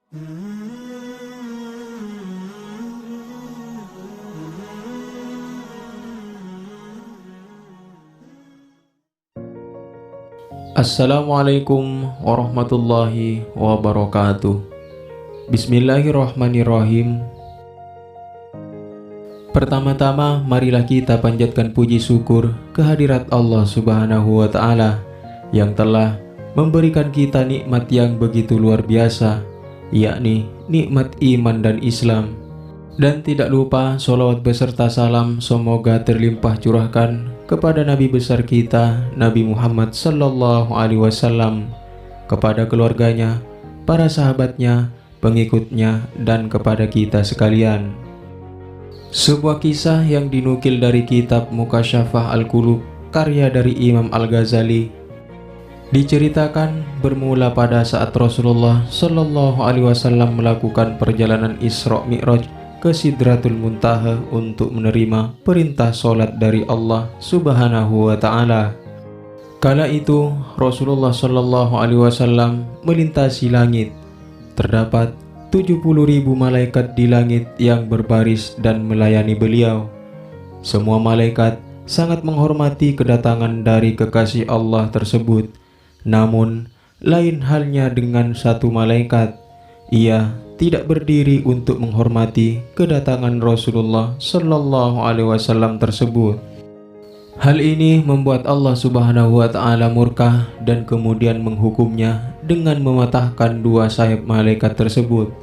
Assalamualaikum warahmatullahi wabarakatuh. Bismillahirrahmanirrahim. Pertama-tama marilah kita panjatkan puji syukur kehadirat Allah Subhanahu wa Ta'ala yang telah memberikan kita nikmat yang begitu luar biasa, yakni nikmat iman dan Islam. Dan tidak lupa sholawat beserta salam semoga terlimpah curahkan kepada Nabi besar kita, Nabi Muhammad Sallallahu Alaihi Wasallam, kepada keluarganya, para sahabatnya, pengikutnya, dan kepada kita sekalian. Sebuah kisah yang dinukil dari kitab Mukasyafah Al-Qulub, karya dari Imam Al-Ghazali, diceritakan bermula pada saat Rasulullah Sallallahu Alaihi Wasallam melakukan perjalanan Isra Mi'raj ke Sidratul Muntaha untuk menerima perintah sholat dari Allah Subhanahu wa Ta'ala. Kala itu Rasulullah Sallallahu Alaihi Wasallam melintasi langit. Terdapat 70.000 malaikat di langit yang berbaris dan melayani beliau. Semua malaikat sangat menghormati kedatangan dari kekasih Allah tersebut. Namun lain halnya dengan satu malaikat. Ia tidak berdiri untuk menghormati kedatangan Rasulullah Sallallahu Alaihi Wasallam tersebut. Hal ini membuat Allah Subhanahu wa Ta'ala murka dan kemudian menghukumnya dengan mematahkan dua sayap malaikat tersebut.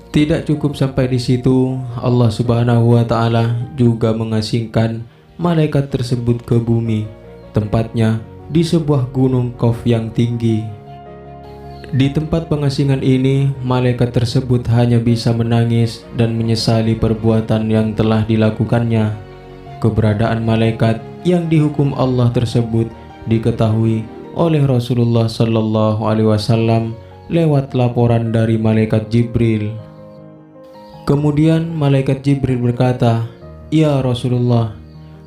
Tidak cukup sampai di situ, Allah Subhanahu wa Ta'ala juga mengasingkan malaikat tersebut ke bumi, tempatnya di sebuah gunung Qaf yang tinggi. Di tempat pengasingan ini, malaikat tersebut hanya bisa menangis dan menyesali perbuatan yang telah dilakukannya. Keberadaan malaikat yang dihukum Allah tersebut diketahui oleh Rasulullah Sallallahu Alaihi Wasallam lewat laporan dari malaikat Jibril. Kemudian malaikat Jibril berkata, "Ya Rasulullah,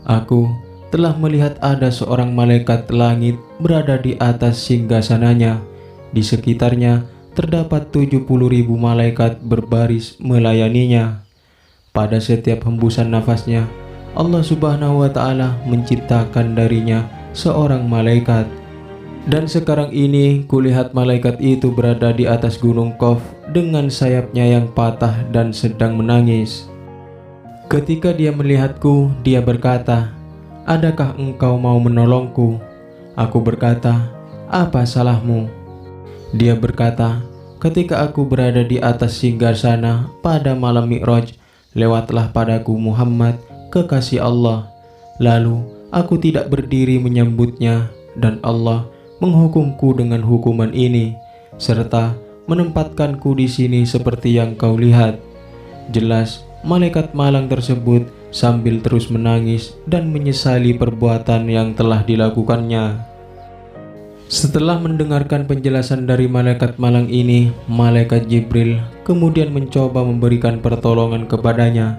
aku telah melihat ada seorang malaikat langit berada di atas singgasananya. Di sekitarnya terdapat 70.000 malaikat berbaris melayaninya. Pada setiap hembusan nafasnya, Allah Subhanahu wa Ta'ala menciptakan darinya seorang malaikat. Dan sekarang ini kulihat malaikat itu berada di atas gunung Qaf dengan sayapnya yang patah dan sedang menangis. Ketika dia melihatku, dia berkata, 'Adakah engkau mau menolongku?' Aku berkata, 'Apa salahmu?' Dia berkata, 'Ketika aku berada di atas singgasana pada malam Mi'raj, lewatlah padaku Muhammad, kekasih Allah. Lalu aku tidak berdiri menyambutnya, dan Allah menghukumku dengan hukuman ini, serta menempatkanku di sini seperti yang kau lihat.' Jelas, malaikat malang tersebut sambil terus menangis dan menyesali perbuatan yang telah dilakukannya. Setelah mendengarkan penjelasan dari malaikat malang ini, malaikat Jibril kemudian mencoba memberikan pertolongan kepadanya.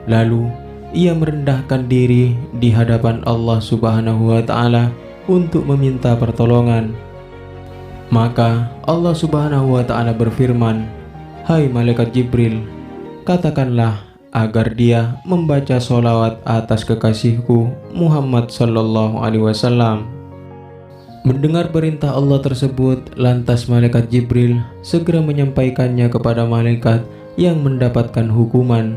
Lalu ia merendahkan diri di hadapan Allah Subhanahu wa Ta'ala untuk meminta pertolongan. Maka Allah Subhanahu wa Ta'ala berfirman, 'Hai malaikat Jibril, katakanlah agar dia membaca sholawat atas kekasihku Muhammad Sallallahu Alaihi Wasallam.' Mendengar perintah Allah tersebut, lantas malaikat Jibril segera menyampaikannya kepada malaikat yang mendapatkan hukuman.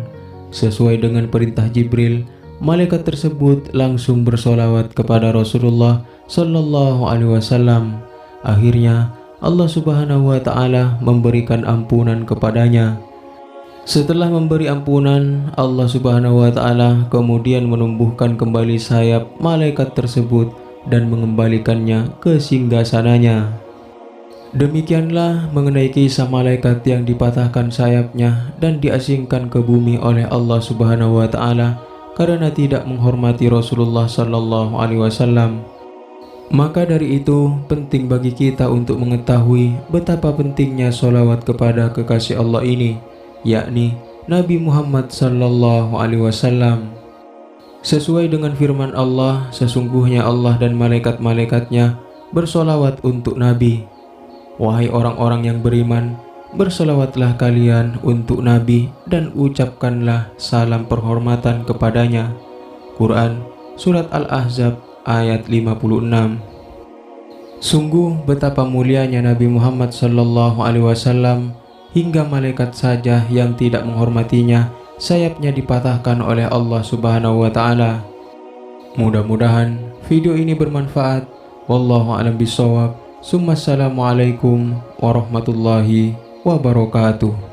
Sesuai dengan perintah Jibril, malaikat tersebut langsung bersolawat kepada Rasulullah Sallallahu Alaihi Wasallam. Akhirnya Allah Subhanahu wa Ta'ala memberikan ampunan kepadanya. Setelah memberi ampunan, Allah Subhanahu wa Ta'ala kemudian menumbuhkan kembali sayap malaikat tersebut dan mengembalikannya ke singgasananya. Demikianlah mengenai kisah malaikat yang dipatahkan sayapnya dan diasingkan ke bumi oleh Allah Subhanahu wa Ta'ala karena tidak menghormati Rasulullah Sallallahu Alaihi Wasallam. Maka dari itu penting bagi kita untuk mengetahui betapa pentingnya sholawat kepada kekasih Allah ini, yakni Nabi Muhammad Sallallahu Alaihi Wasallam. Sesuai dengan firman Allah, sesungguhnya Allah dan malaikat-malaikatnya bersolawat untuk Nabi. Wahai orang-orang yang beriman, Berselawatlah kalian untuk Nabi dan ucapkanlah salam penghormatan kepadanya. Quran Surat Al-Ahzab ayat 56. Sungguh betapa mulianya Nabi Muhammad SAW, hingga malaikat saja yang tidak menghormatinya, sayapnya dipatahkan oleh Allah Subhanahu wa Ta'ala. Mudah-mudahan video ini bermanfaat. Wallahu a'lam bishawab. Assalamualaikum warahmatullahi wabarakatuh.